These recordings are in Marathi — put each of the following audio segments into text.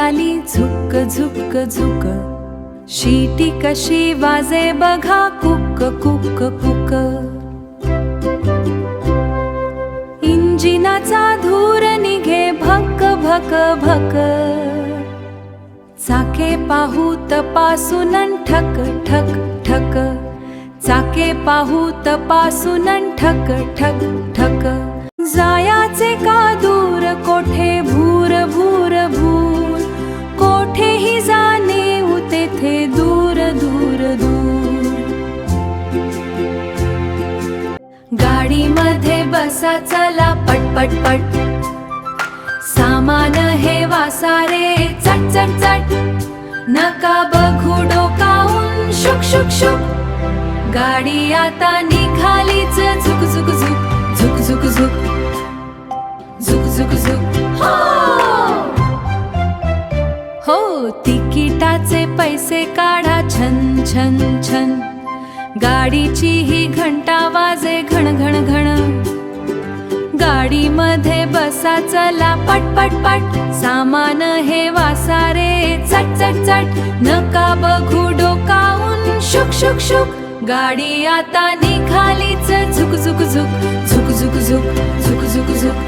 आली झुक झुक झुक, शिटी कशी वाजे बघा कुक कुक कुक. इंजिनाचा धूर निघे भक भक भक, चाके पाहू तपासून ठक ठक ठक, चाके पाहू तपासून ठक ठक ठक. जायाचे का दूर कोठे भूर भूर भूर, कोठेही जाणे तेथे दूर दूर दूर. गाडीमध्ये बसा चला पट पट पट, सामान हे वासारे चट चट चट. नका बघू डोकावून शुक शुक शुक, गाडी आता निघालीच झुक झुक झुक झुक झुक झुक झुक झुक झुक. हो तिकिटाचे पैसे काढा छन छन छन, गाडीची ही घंटा वाजे घण घण घण. गाडीमध्ये बसा चला पट पट पट, सामान हे वासारे चट चट चट. नका बघू डोकावून शुक शुक शुक, गाडी आता निघालीच झुक झुक झुक झुक झुक झुक झुक झुक झुक.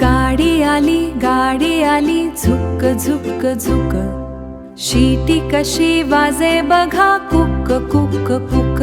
गाडी आली झुक झुक झुक, शिटी कशी वाजे बघा कुक कुक कुक.